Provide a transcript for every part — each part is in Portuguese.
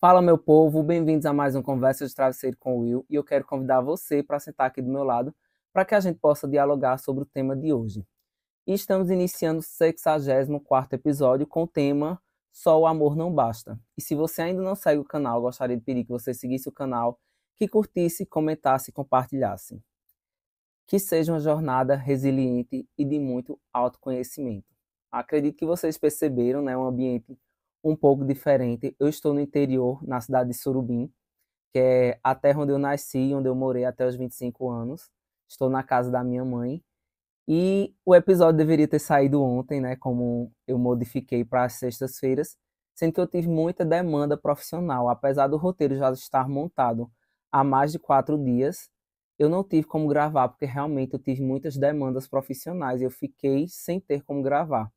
Fala, meu povo, bem-vindos a mais um Conversa de Travesseiro com o Will, e eu quero convidar você para sentar aqui do meu lado para que a gente possa dialogar sobre o tema de hoje. E estamos iniciando o 64º episódio com o tema Só o Amor Não Basta. E se você ainda não segue o canal, eu gostaria de pedir que você seguisse o canal, que curtisse, comentasse e compartilhasse. Que seja uma jornada resiliente e de muito autoconhecimento. Acredito que vocês perceberam, né, um ambiente um pouco diferente. Eu estou no interior, na cidade de Surubim, que é a terra onde eu nasci, onde eu morei até os 25 anos. Estou na casa da minha mãe. E o episódio deveria ter saído ontem, né, como eu modifiquei para as sextas-feiras, sendo que eu tive muita demanda profissional. Apesar do roteiro já estar montado há mais de 4 dias, eu não tive como gravar, porque realmente eu tive muitas demandas profissionais e eu fiquei sem ter como gravar.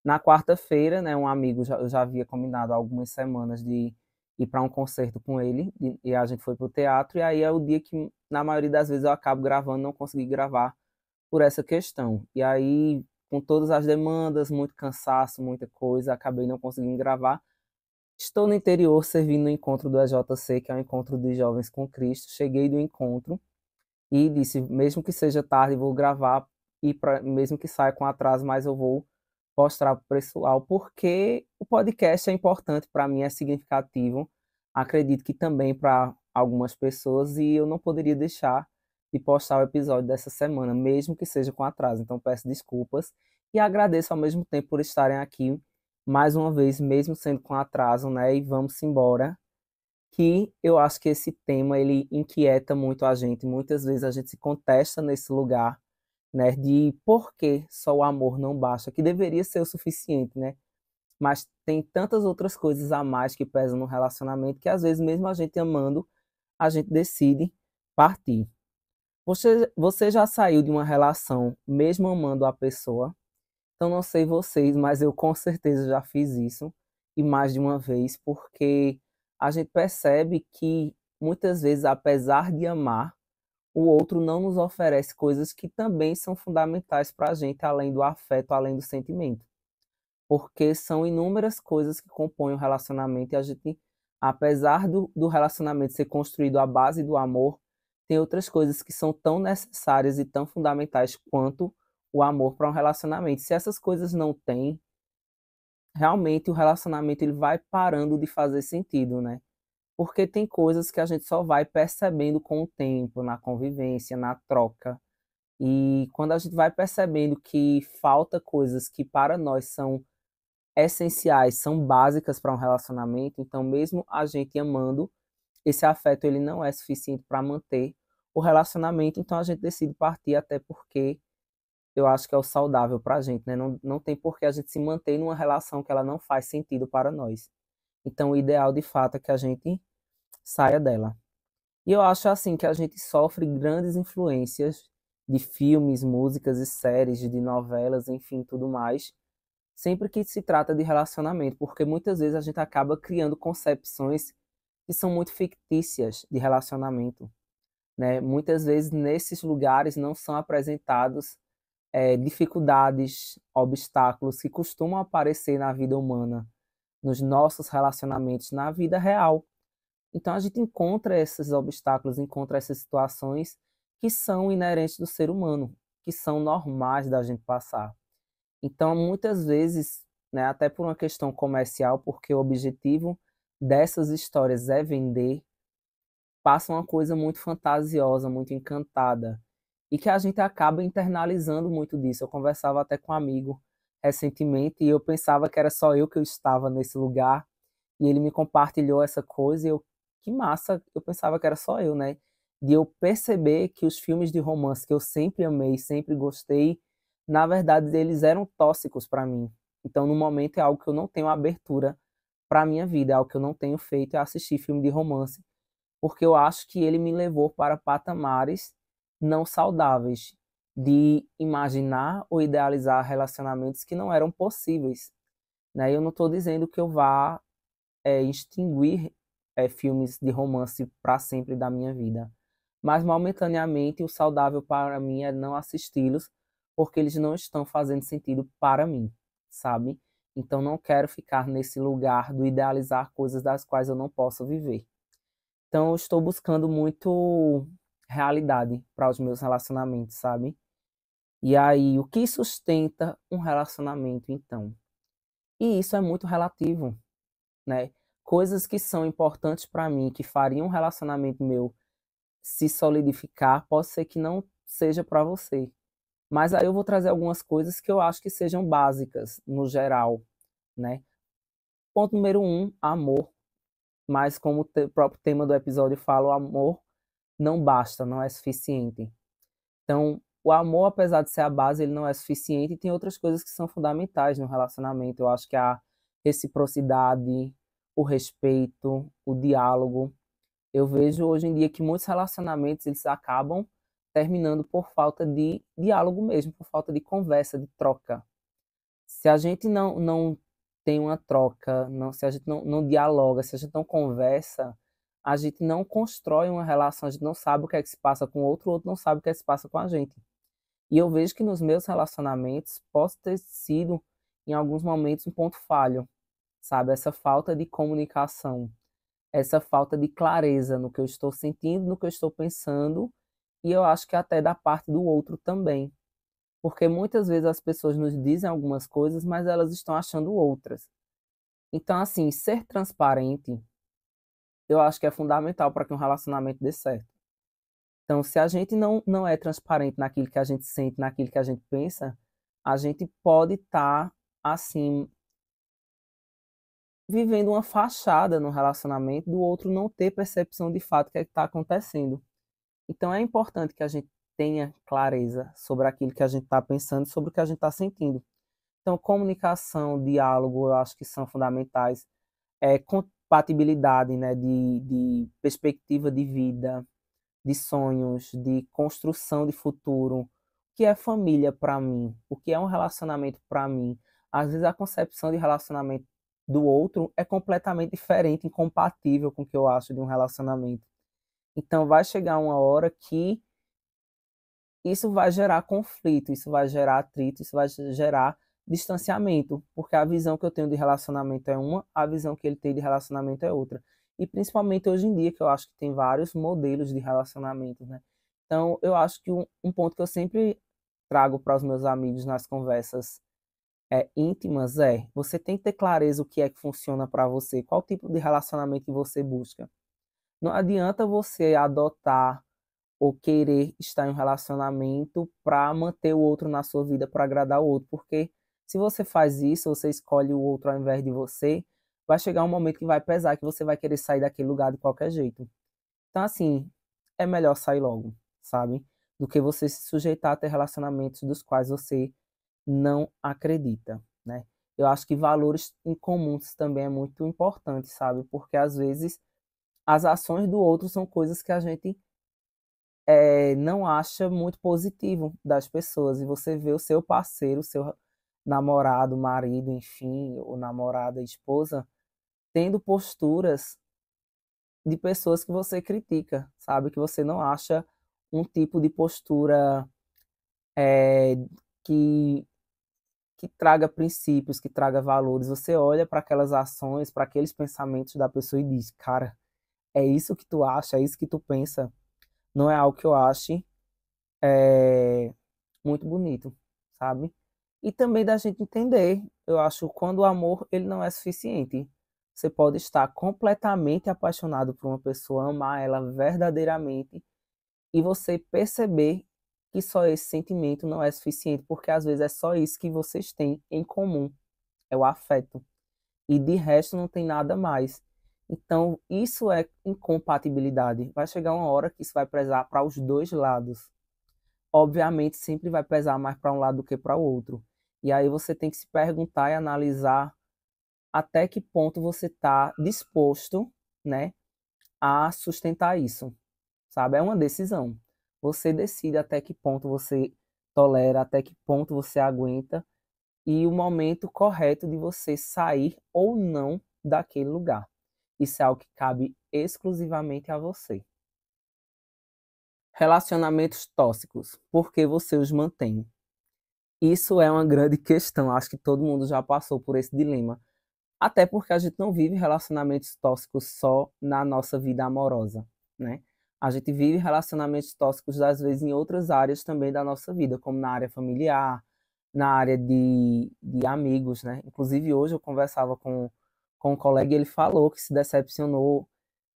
Na quarta-feira, né, um amigo, eu já havia combinado há algumas semanas de ir para um concerto com ele, e a gente foi para o teatro, e aí é o dia que, na maioria das vezes, eu acabo gravando, não consegui gravar por essa questão. E aí, com todas as demandas, muito cansaço, muita coisa, acabei não conseguindo gravar. Estou no interior servindo no encontro do EJC, que é o Encontro de Jovens com Cristo. Cheguei do encontro e disse, mesmo que seja tarde, vou gravar, mesmo que saia com atraso, mas eu vou mostrar para o pessoal, porque o podcast é importante para mim, é significativo. Acredito que também para algumas pessoas, e eu não poderia deixar de postar o episódio dessa semana, mesmo que seja com atraso. Então peço desculpas e agradeço ao mesmo tempo por estarem aqui mais uma vez, mesmo sendo com atraso, né? E vamos embora, que eu acho que esse tema ele inquieta muito a gente. Muitas vezes a gente se contesta nesse lugar, né, de por que só o amor não basta, que deveria ser o suficiente, né? Mas tem tantas outras coisas a mais que pesam no relacionamento que às vezes mesmo a gente amando, a gente decide partir. Você já saiu de uma relação mesmo amando a pessoa? Então não sei vocês, mas eu com certeza já fiz isso e mais de uma vez, porque a gente percebe que muitas vezes, apesar de amar, o outro não nos oferece coisas que também são fundamentais para a gente, além do afeto, além do sentimento. Porque são inúmeras coisas que compõem o relacionamento e a gente, apesar do relacionamento ser construído à base do amor, tem outras coisas que são tão necessárias e tão fundamentais quanto o amor para um relacionamento. Se essas coisas não têm, realmente o relacionamento ele vai parando de fazer sentido, né? Porque tem coisas que a gente só vai percebendo com o tempo, na convivência, na troca. E quando a gente vai percebendo que falta coisas que para nós são essenciais, são básicas para um relacionamento, então mesmo a gente amando, esse afeto ele não é suficiente para manter o relacionamento, então a gente decide partir, até porque eu acho que é o saudável para a gente, né? Não tem por que a gente se manter numa relação que ela não faz sentido para nós. Então o ideal de fato é que a gente saia dela. E eu acho assim que a gente sofre grandes influências de filmes, músicas e séries, de novelas, enfim, tudo mais, sempre que se trata de relacionamento, porque muitas vezes a gente acaba criando concepções que são muito fictícias de relacionamento, né? Muitas vezes nesses lugares não são apresentados dificuldades, obstáculos que costumam aparecer na vida humana, nos nossos relacionamentos, na vida real. Então a gente encontra esses obstáculos, encontra essas situações que são inerentes do ser humano, que são normais da gente passar. Então, muitas vezes, né, até por uma questão comercial, porque o objetivo dessas histórias é vender, passa uma coisa muito fantasiosa, muito encantada, e que a gente acaba internalizando muito disso. Eu conversava até com um amigo recentemente e eu pensava que era só eu que eu estava nesse lugar, e ele me compartilhou essa coisa e eu, que massa, eu pensava que era só eu, né? De eu perceber que os filmes de romance que eu sempre amei, sempre gostei, na verdade eles eram tóxicos para mim. Então, no momento é algo que eu não tenho abertura para minha vida, é algo que eu não tenho feito, é assistir filme de romance, porque eu acho que ele me levou para patamares não saudáveis de imaginar ou idealizar relacionamentos que não eram possíveis, né? Eu não estou dizendo que eu vá extinguir filmes de romance para sempre da minha vida. Mas momentaneamente o saudável para mim é não assisti-los, porque eles não estão fazendo sentido para mim, sabe? Então, não quero ficar nesse lugar do idealizar coisas das quais eu não posso viver. Então, eu estou buscando muito realidade para os meus relacionamentos, sabe? E aí, o que sustenta um relacionamento, então? E isso é muito relativo, né? Coisas que são importantes para mim, que fariam um relacionamento meu se solidificar, pode ser que não seja para você. Mas aí eu vou trazer algumas coisas que eu acho que sejam básicas, no geral, né? Ponto número um, amor. Mas como o próprio tema do episódio fala, o amor não basta, não é suficiente. Então, o amor, apesar de ser a base, ele não é suficiente e tem outras coisas que são fundamentais no relacionamento. Eu acho que a reciprocidade, o respeito, o diálogo. Eu vejo hoje em dia que muitos relacionamentos eles acabam terminando por falta de diálogo mesmo, por falta de conversa, de troca. Se a gente não tem uma troca, se a gente não dialoga, se a gente não conversa, a gente não constrói uma relação, a gente não sabe o que é que se passa com o outro não sabe o que é que se passa com a gente. E eu vejo que nos meus relacionamentos posso ter sido, em alguns momentos, um ponto falho, sabe? Essa falta de comunicação, essa falta de clareza no que eu estou sentindo, no que eu estou pensando, e eu acho que até da parte do outro também. Porque muitas vezes as pessoas nos dizem algumas coisas, mas elas estão achando outras. Então, assim, ser transparente, eu acho que é fundamental para que um relacionamento dê certo. Então, se a gente não é transparente naquilo que a gente sente, naquilo que a gente pensa, a gente pode estar, assim, vivendo uma fachada no relacionamento do outro não ter percepção de fato do que é está acontecendo. Então, é importante que a gente tenha clareza sobre aquilo que a gente está pensando, sobre o que a gente está sentindo. Então, comunicação, diálogo, eu acho que são fundamentais. Compatibilidade, né, de perspectiva de vida, de sonhos, de construção de futuro. O que é família para mim? O que é um relacionamento para mim? Às vezes a concepção de relacionamento do outro é completamente diferente, incompatível com o que eu acho de um relacionamento. Então vai chegar uma hora que isso vai gerar conflito, isso vai gerar atrito, isso vai gerar distanciamento, porque a visão que eu tenho de relacionamento é uma, a visão que ele tem de relacionamento é outra. E principalmente hoje em dia, que eu acho que tem vários modelos de relacionamento, né? Então, eu acho que um ponto que eu sempre trago para os meus amigos nas conversas íntimas você tem que ter clareza o que é que funciona para você, qual tipo de relacionamento que você busca. Não adianta você adotar ou querer estar em um relacionamento para manter o outro na sua vida, para agradar o outro, porque se você faz isso, você escolhe o outro ao invés de você, vai chegar um momento que vai pesar, que você vai querer sair daquele lugar de qualquer jeito. Então, assim, é melhor sair logo, sabe? Do que você se sujeitar a ter relacionamentos dos quais você não acredita, né? Eu acho que valores em comuns também é muito importante, sabe? Porque às vezes as ações do outro são coisas que a gente não acha muito positivo das pessoas. E você vê o seu parceiro, o seu namorado, marido, enfim, ou namorada, esposa, tendo posturas de pessoas que você critica, sabe? Que você não acha um tipo de postura é, que, que traga princípios, que traga valores. Você olha para aquelas ações, para aqueles pensamentos da pessoa e diz, cara, é isso que tu acha, é isso que tu pensa. Não é algo que eu ache é, muito bonito, sabe? E também da gente entender, eu acho, quando o amor ele não é suficiente. Você pode estar completamente apaixonado por uma pessoa, amar ela verdadeiramente e você perceber que só esse sentimento não é suficiente, porque às vezes é só isso que vocês têm em comum, é o afeto. E de resto não tem nada mais. Então, isso é incompatibilidade. Vai chegar uma hora que isso vai pesar para os dois lados. Obviamente sempre vai pesar mais para um lado do que para o outro. E aí você tem que se perguntar e analisar até que ponto você está disposto, né, a sustentar isso, sabe? É uma decisão. Você decide até que ponto você tolera, até que ponto você aguenta e o momento correto de você sair ou não daquele lugar. Isso é algo que cabe exclusivamente a você. Relacionamentos tóxicos. Por que você os mantém? Isso é uma grande questão. Acho que todo mundo já passou por esse dilema. Até porque a gente não vive relacionamentos tóxicos só na nossa vida amorosa, né? A gente vive relacionamentos tóxicos, às vezes, em outras áreas também da nossa vida, como na área familiar, na área de amigos, né? Inclusive, hoje eu conversava com um colega e ele falou que se decepcionou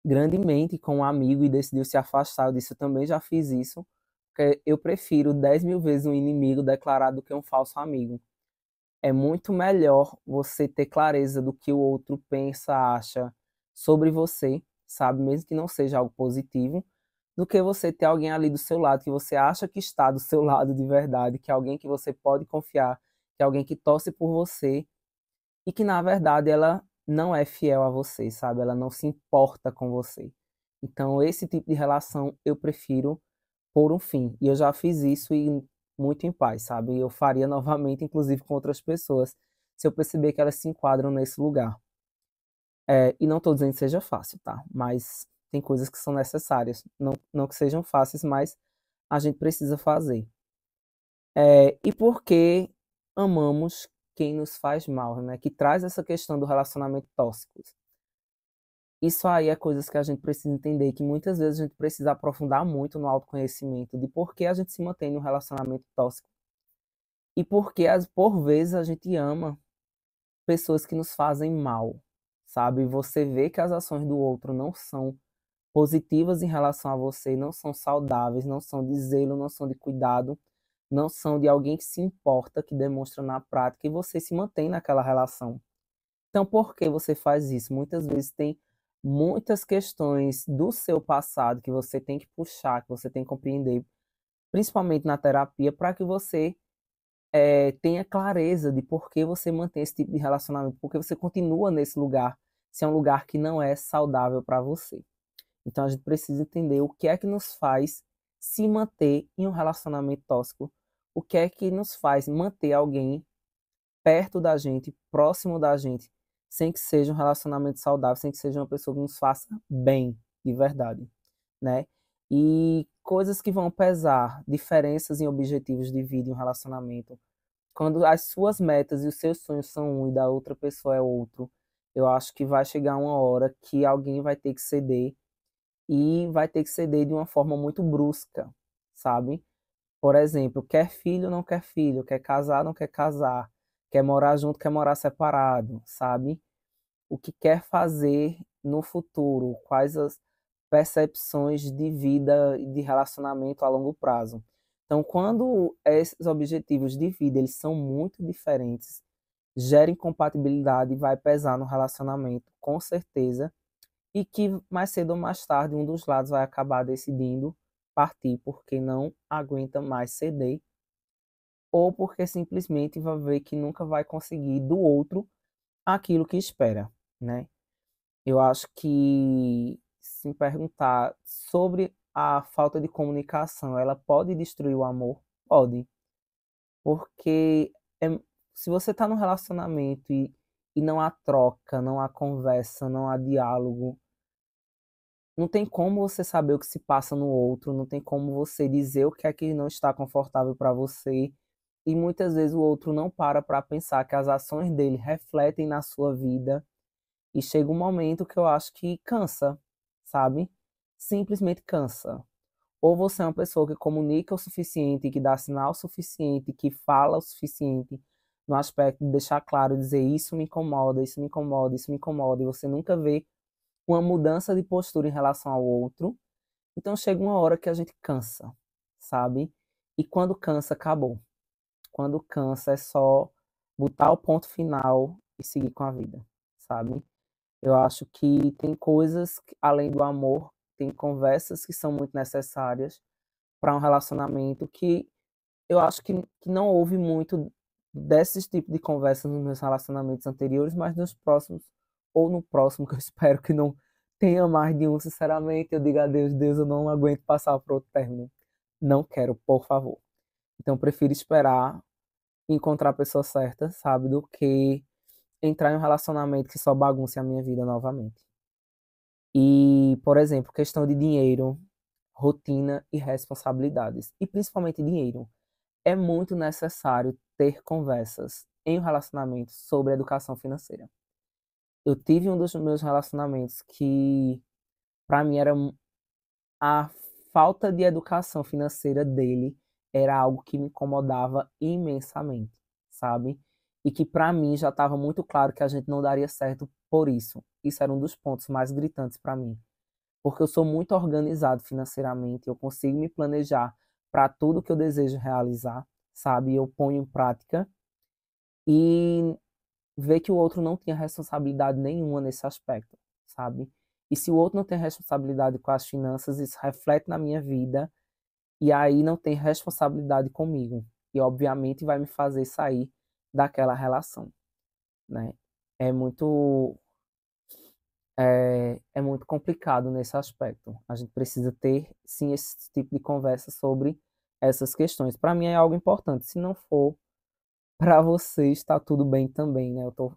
grandemente com um amigo e decidiu se afastar. Eu disse, eu também já fiz isso, porque eu prefiro 10 mil vezes um inimigo declarado do que um falso amigo. É muito melhor você ter clareza do que o outro pensa, acha sobre você, sabe? Mesmo que não seja algo positivo, do que você ter alguém ali do seu lado que você acha que está do seu lado de verdade, que é alguém que você pode confiar, que é alguém que torce por você e que na verdade ela não é fiel a você, sabe? Ela não se importa com você. Então, esse tipo de relação eu prefiro por um fim. E eu já fiz isso e muito em paz, sabe? Eu faria novamente, inclusive com outras pessoas, se eu perceber que elas se enquadram nesse lugar. E não estou dizendo que seja fácil, tá? Mas tem coisas que são necessárias. Não que sejam fáceis, mas a gente precisa fazer. E porque amamos quem nos faz mal, né? Que traz essa questão do relacionamento tóxico. Isso aí é coisas que a gente precisa entender, que muitas vezes a gente precisa aprofundar muito no autoconhecimento de por que a gente se mantém num relacionamento tóxico e por que, por vezes, a gente ama pessoas que nos fazem mal, sabe? Você vê que as ações do outro não são positivas em relação a você, não são saudáveis, não são de zelo, não são de cuidado, não são de alguém que se importa, que demonstra na prática e você se mantém naquela relação. Então, por que você faz isso? Muitas vezes tem muitas questões do seu passado que você tem que puxar, que você tem que compreender, principalmente na terapia, para que você tenha clareza de por que você mantém esse tipo de relacionamento, porque você continua nesse lugar, se é um lugar que não é saudável para você. Então, a gente precisa entender o que é que nos faz se manter em um relacionamento tóxico, o que é que nos faz manter alguém perto da gente, próximo da gente, sem que seja um relacionamento saudável, sem que seja uma pessoa que nos faça bem, de verdade, né? E coisas que vão pesar, diferenças em objetivos de vida em um relacionamento. Quando as suas metas e os seus sonhos são um e da outra pessoa é outro, eu acho que vai chegar uma hora que alguém vai ter que ceder e vai ter que ceder de uma forma muito brusca, sabe? Por exemplo, quer filho, não quer filho, quer casar, não quer casar, quer morar junto, quer morar separado, sabe? O que quer fazer no futuro, quais as percepções de vida e de relacionamento a longo prazo. Então, quando esses objetivos de vida eles são muito diferentes, gera incompatibilidade e vai pesar no relacionamento, com certeza, e que mais cedo ou mais tarde um dos lados vai acabar decidindo partir porque não aguenta mais ceder ou porque simplesmente vai ver que nunca vai conseguir do outro aquilo que espera, né? Eu acho que se me perguntar sobre a falta de comunicação, ela pode destruir o amor? Pode, porque é- se você está num relacionamento e não há troca, não há conversa, não há diálogo, não tem como você saber o que se passa no outro, não tem como você dizer o que é que não está confortável para você. E muitas vezes o outro não para pensar que as ações dele refletem na sua vida. E chega um momento que eu acho que cansa, sabe? Simplesmente cansa. Ou você é uma pessoa que comunica o suficiente, que dá sinal o suficiente, que fala o suficiente, no aspecto de deixar claro, dizer isso me incomoda, isso me incomoda, isso me incomoda, e você nunca vê uma mudança de postura em relação ao outro. Então chega uma hora que a gente cansa, sabe? E quando cansa, acabou. Quando cansa, é só botar o ponto final e seguir com a vida, sabe? Eu acho que tem coisas, além do amor, tem conversas que são muito necessárias para um relacionamento que eu acho que não houve muito desses tipos de conversas nos meus relacionamentos anteriores, mas nos próximos, ou no próximo, que eu espero que não tenha mais de um, sinceramente, eu digo a Deus, Deus, eu não aguento passar para outro término. Não quero, por favor. Então, eu prefiro esperar encontrar a pessoa certa, sabe, do que entrar em um relacionamento que só bagunce a minha vida novamente. E, por exemplo, questão de dinheiro, rotina e responsabilidades. E principalmente dinheiro. é muito necessário ter conversas em um relacionamento sobre educação financeira. Eu tive um dos meus relacionamentos que, para mim, a falta de educação financeira dele era algo que me incomodava imensamente, sabe? E que para mim já estava muito claro que a gente não daria certo por isso. Isso era um dos pontos mais gritantes para mim, porque eu sou muito organizado financeiramente, eu consigo me planejar para tudo que eu desejo realizar, sabe? Eu ponho em prática e ver que o outro não tinha responsabilidade nenhuma nesse aspecto, sabe? E se o outro não tem responsabilidade com as finanças, isso reflete na minha vida e aí não tem responsabilidade comigo. E obviamente vai me fazer sair daquela relação, né? É muito é muito complicado nesse aspecto. A gente precisa ter sim esse tipo de conversa sobre essas questões. Para mim é algo importante. Se não for para você, está tudo bem também, né? Eu tô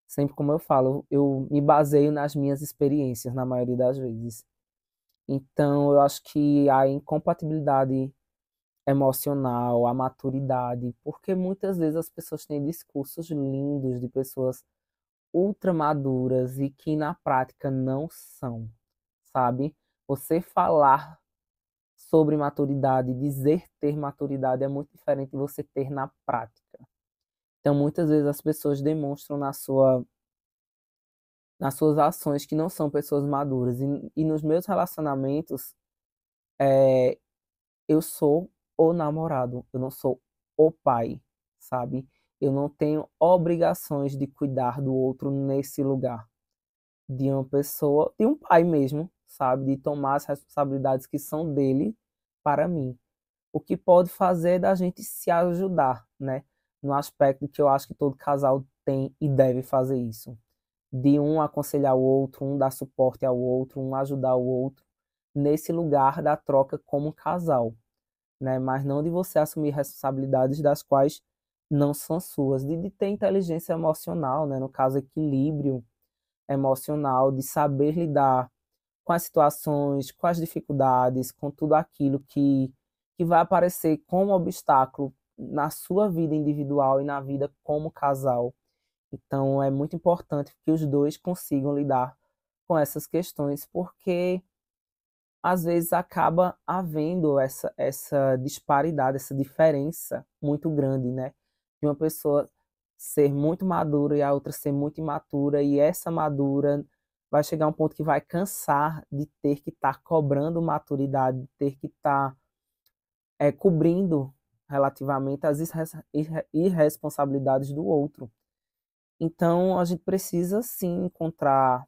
sempre, como eu falo, eu me baseio nas minhas experiências na maioria das vezes. Então, eu acho que a incompatibilidade emocional, a maturidade, porque muitas vezes as pessoas têm discursos lindos de pessoas ultra maduras e que na prática não são, sabe? Você falar sobre maturidade, dizer ter maturidade é muito diferente de você ter na prática. Então, muitas vezes as pessoas demonstram nas suas ações que não são pessoas maduras. E nos meus relacionamentos, é, eu sou o namorado, eu não sou o pai, sabe? Eu não tenho obrigações de cuidar do outro nesse lugar. De uma pessoa, de um pai mesmo, sabe? De tomar as responsabilidades que são dele para mim. O que pode fazer é da gente se ajudar, né? No aspecto que eu acho que todo casal tem e deve fazer isso. De um aconselhar o outro, um dar suporte ao outro, um ajudar o outro, nesse lugar da troca como casal, né? Mas não de você assumir responsabilidades das quais não são suas, de ter inteligência emocional, né? No caso, equilíbrio emocional, de saber lidar com as situações, com as dificuldades, com tudo aquilo que vai aparecer como obstáculo na sua vida individual e na vida como casal. Então, é muito importante que os dois consigam lidar com essas questões, porque às vezes acaba havendo essa disparidade, essa diferença muito grande, né? De uma pessoa ser muito madura e a outra ser muito imatura, e essa madura vai chegar a um ponto que vai cansar de ter que estar cobrando maturidade, de ter que estar cobrindo relativamente as irresponsabilidades do outro. Então, a gente precisa sim encontrar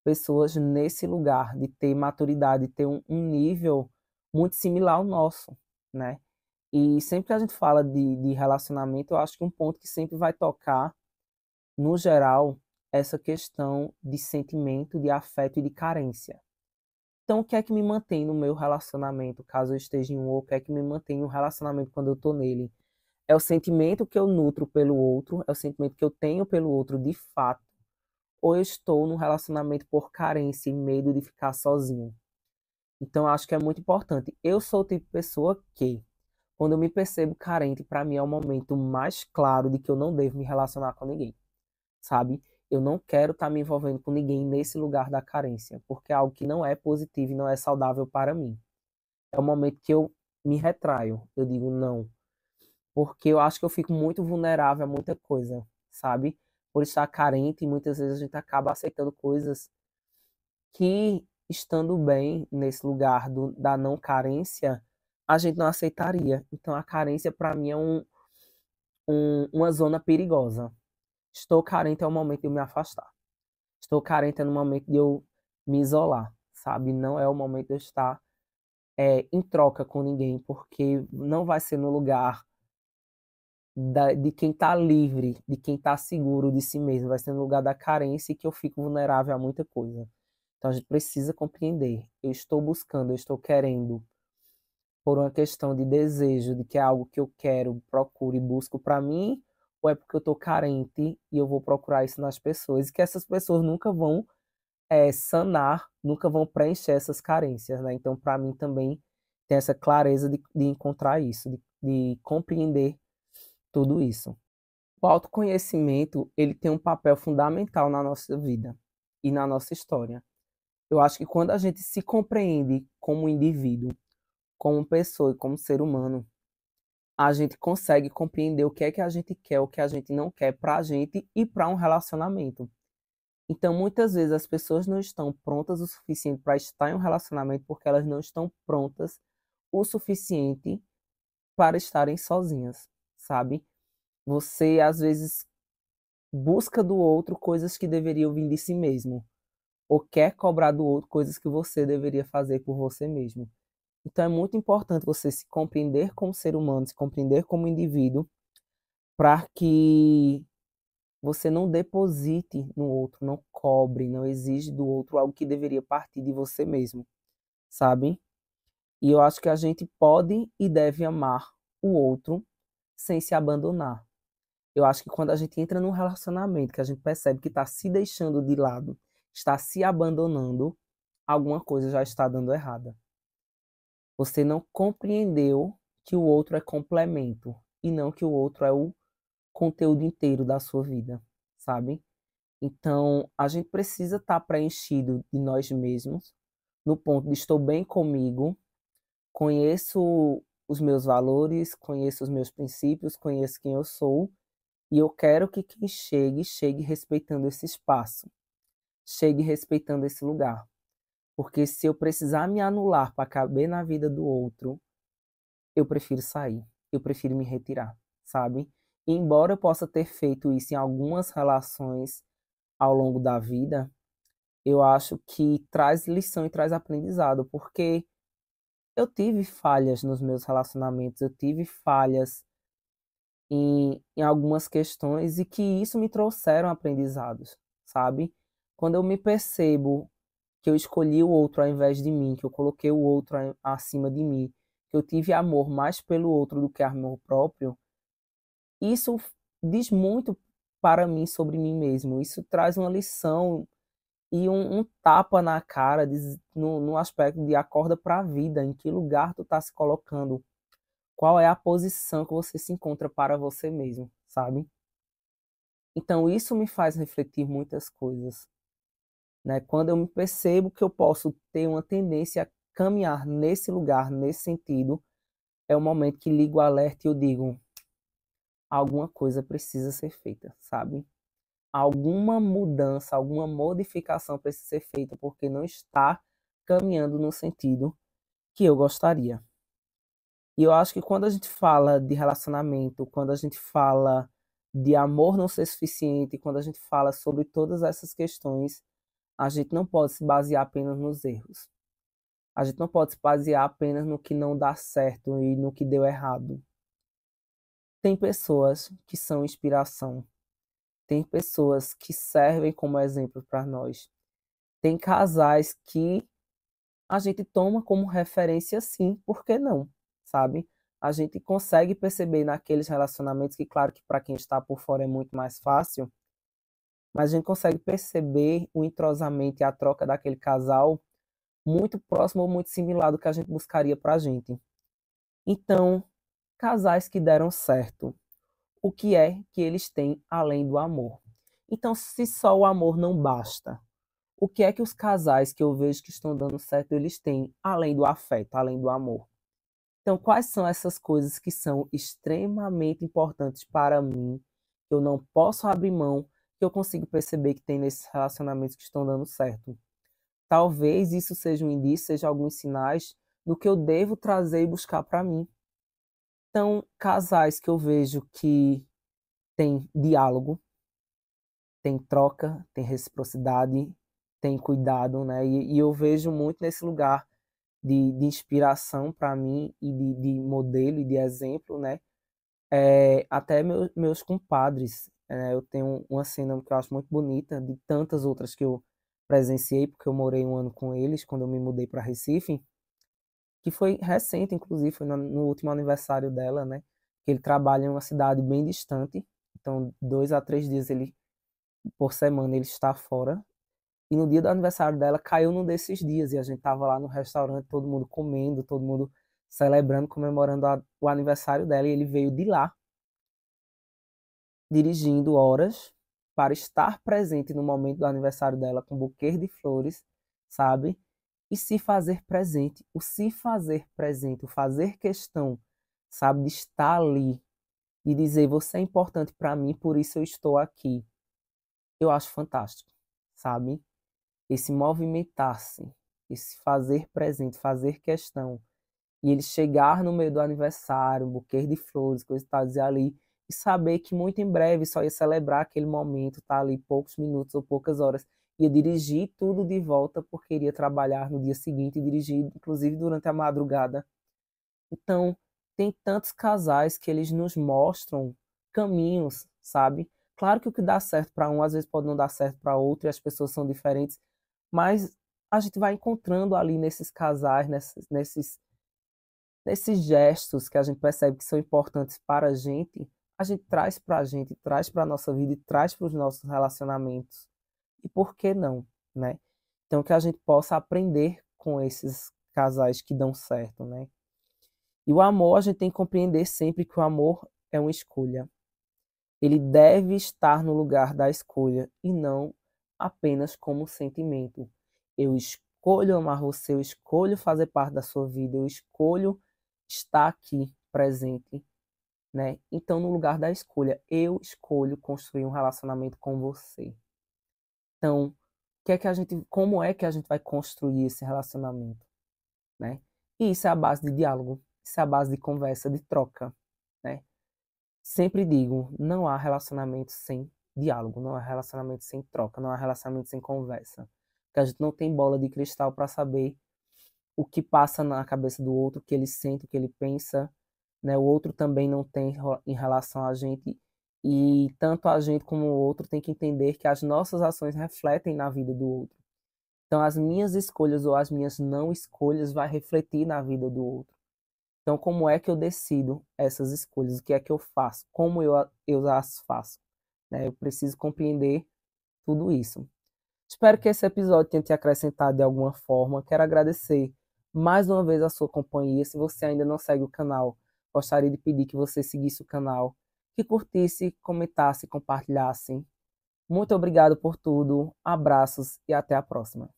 pessoas nesse lugar de ter maturidade, de ter um nível muito similar ao nosso, né? E sempre que a gente fala de relacionamento, eu acho que um ponto que sempre vai tocar, no geral, essa questão de sentimento, de afeto e de carência. Então, o que é que me mantém no meu relacionamento, caso eu esteja em um, ou o que é que me mantém no relacionamento quando eu estou nele? É o sentimento que eu nutro pelo outro, é o sentimento que eu tenho pelo outro de fato, ou eu estou num relacionamento por carência e medo de ficar sozinho. Então, eu acho que é muito importante. Eu sou o tipo de pessoa que, quando eu me percebo carente, para mim é o momento mais claro de que eu não devo me relacionar com ninguém, sabe? Eu não quero estar me envolvendo com ninguém nesse lugar da carência, porque é algo que não é positivo e não é saudável para mim. É o momento que eu me retraio, eu digo não, porque eu acho que eu fico muito vulnerável a muita coisa, sabe? Por estar carente, muitas vezes a gente acaba aceitando coisas que, estando bem nesse lugar da não carência, a gente não aceitaria. Então, a carência, para mim, é uma zona perigosa. Estou carente é o momento de eu me afastar. Estou carente é no momento de eu me isolar, sabe? Não é o momento de eu estar em troca com ninguém, porque não vai ser no lugar de quem está livre, de quem está seguro de si mesmo, vai ser no lugar da carência e que eu fico vulnerável a muita coisa. Então a gente precisa compreender. Eu estou buscando, eu estou querendo, por uma questão de desejo, de que é algo que eu quero, procuro e busco para mim, ou é porque eu estou carente e eu vou procurar isso nas pessoas, e que essas pessoas nunca vão sanar, nunca vão preencher essas carências, né? Então, para mim também tem essa clareza de encontrar isso, de compreender tudo isso. O autoconhecimento, ele tem um papel fundamental na nossa vida e na nossa história. Eu acho que quando a gente se compreende como indivíduo, como pessoa e como ser humano, a gente consegue compreender o que é que a gente quer, o que a gente não quer para a gente e para um relacionamento. Então, muitas vezes as pessoas não estão prontas o suficiente para estar em um relacionamento porque elas não estão prontas o suficiente para estarem sozinhas, sabe? Você, às vezes, busca do outro coisas que deveriam vir de si mesmo, ou quer cobrar do outro coisas que você deveria fazer por você mesmo. Então, é muito importante você se compreender como ser humano, se compreender como indivíduo, para que você não deposite no outro, não cobre, não exige do outro algo que deveria partir de você mesmo, sabe? E eu acho que a gente pode e deve amar o outro sem se abandonar. Eu acho que quando a gente entra num relacionamento que a gente percebe que está se deixando de lado, está se abandonando, alguma coisa já está dando errada. Você não compreendeu que o outro é complemento e não que o outro é o conteúdo inteiro da sua vida, sabe? Então, a gente precisa estar preenchido de nós mesmos, no ponto de estou bem comigo, conheço os meus valores, conheço os meus princípios, conheço quem eu sou, e eu quero que quem chegue, chegue respeitando esse espaço, chegue respeitando esse lugar. Porque se eu precisar me anular para caber na vida do outro, eu prefiro sair, eu prefiro me retirar, sabe? E embora eu possa ter feito isso em algumas relações ao longo da vida, eu acho que traz lição e traz aprendizado, porque eu tive falhas nos meus relacionamentos, eu tive falhas em algumas questões e que isso me trouxeram aprendizados, sabe? Quando eu me percebo que eu escolhi o outro ao invés de mim, que eu coloquei o outro acima de mim, que eu tive amor mais pelo outro do que amor próprio, isso diz muito para mim sobre mim mesmo. Isso traz uma lição e um tapa na cara no aspecto de acorda para a vida, em que lugar tu está se colocando, qual é a posição que você se encontra para você mesmo, sabe? Então isso me faz refletir muitas coisas, né? Quando eu me percebo que eu posso ter uma tendência a caminhar nesse lugar, nesse sentido, é o momento que ligo o alerta e eu digo, alguma coisa precisa ser feita, sabe? Alguma mudança, alguma modificação precisa ser feita, porque não está caminhando no sentido que eu gostaria. E eu acho que quando a gente fala de relacionamento, quando a gente fala de amor não ser suficiente, quando a gente fala sobre todas essas questões, a gente não pode se basear apenas nos erros. A gente não pode se basear apenas no que não dá certo e no que deu errado. Tem pessoas que são inspiração. Tem pessoas que servem como exemplo para nós. Tem casais que a gente toma como referência sim, por que não? Sabe? A gente consegue perceber naqueles relacionamentos que, claro que para quem está por fora é muito mais fácil, mas a gente consegue perceber o entrosamento e a troca daquele casal muito próximo ou muito similar do que a gente buscaria para a gente. Então, casais que deram certo, o que é que eles têm além do amor? Então, se só o amor não basta, o que é que os casais que eu vejo que estão dando certo, eles têm além do afeto, além do amor? Então, quais são essas coisas que são extremamente importantes para mim, que eu não posso abrir mão, que eu consigo perceber que tem nesses relacionamentos que estão dando certo? Talvez isso seja um indício, seja alguns sinais do que eu devo trazer e buscar para mim. Então, casais que eu vejo que têm diálogo, tem troca, tem reciprocidade, tem cuidado, né? E eu vejo muito nesse lugar de inspiração para mim e de modelo e de exemplo, né? Até meus compadres, eu tenho uma cena que eu acho muito bonita, de tantas outras que eu presenciei, porque eu morei um ano com eles, quando eu me mudei para Recife, que foi recente, inclusive, foi no último aniversário dela, né? Que ele trabalha em uma cidade bem distante, então 2 a 3 dias por semana ele está fora. E no dia do aniversário dela caiu num desses dias e a gente tava lá no restaurante, todo mundo comendo, todo mundo celebrando, comemorando o aniversário dela, e ele veio de lá, dirigindo horas para estar presente no momento do aniversário dela com um buquê de flores, sabe? E se fazer presente, o fazer questão, sabe, de estar ali, de dizer, você é importante para mim, por isso eu estou aqui. Eu acho fantástico, sabe? Esse movimentar-se, esse fazer presente, fazer questão, e ele chegar no meio do aniversário, um buquê de flores, coisa e tal, dizer ali, e saber que muito em breve só ia celebrar aquele momento, tá ali poucos minutos ou poucas horas, ia dirigir tudo de volta porque iria trabalhar no dia seguinte e dirigir, inclusive durante a madrugada. Então, tem tantos casais que eles nos mostram caminhos, sabe? Claro que o que dá certo para um, às vezes pode não dar certo para outro, e as pessoas são diferentes, mas a gente vai encontrando ali nesses casais, nesses gestos que a gente percebe que são importantes para a gente traz para a gente, traz para a nossa vida e traz para os nossos relacionamentos. E por que não, né? Então, que a gente possa aprender com esses casais que dão certo, né? E o amor, a gente tem que compreender sempre que o amor é uma escolha. Ele deve estar no lugar da escolha e não apenas como um sentimento. Eu escolho amar você, eu escolho fazer parte da sua vida, eu escolho estar aqui presente, né? Então, no lugar da escolha, eu escolho construir um relacionamento com você. Então, como é que a gente vai construir esse relacionamento, né? E isso é a base de diálogo, isso é a base de conversa, de troca, né? Sempre digo, não há relacionamento sem diálogo, não há relacionamento sem troca, não há relacionamento sem conversa. Porque a gente não tem bola de cristal para saber o que passa na cabeça do outro, o que ele sente, o que ele pensa, né? O outro também não tem em relação a gente, e tanto a gente como o outro tem que entender que as nossas ações refletem na vida do outro. Então, as minhas escolhas ou as minhas não escolhas vai refletir na vida do outro. Então, como é que eu decido essas escolhas? O que é que eu faço? Como eu as faço? Né? Eu preciso compreender tudo isso. Espero que esse episódio tenha te acrescentado de alguma forma. Quero agradecer mais uma vez a sua companhia. Se você ainda não segue o canal, gostaria de pedir que você seguisse o canal, que curtisse, comentasse, compartilhasse. Muito obrigado por tudo. Abraços e até a próxima.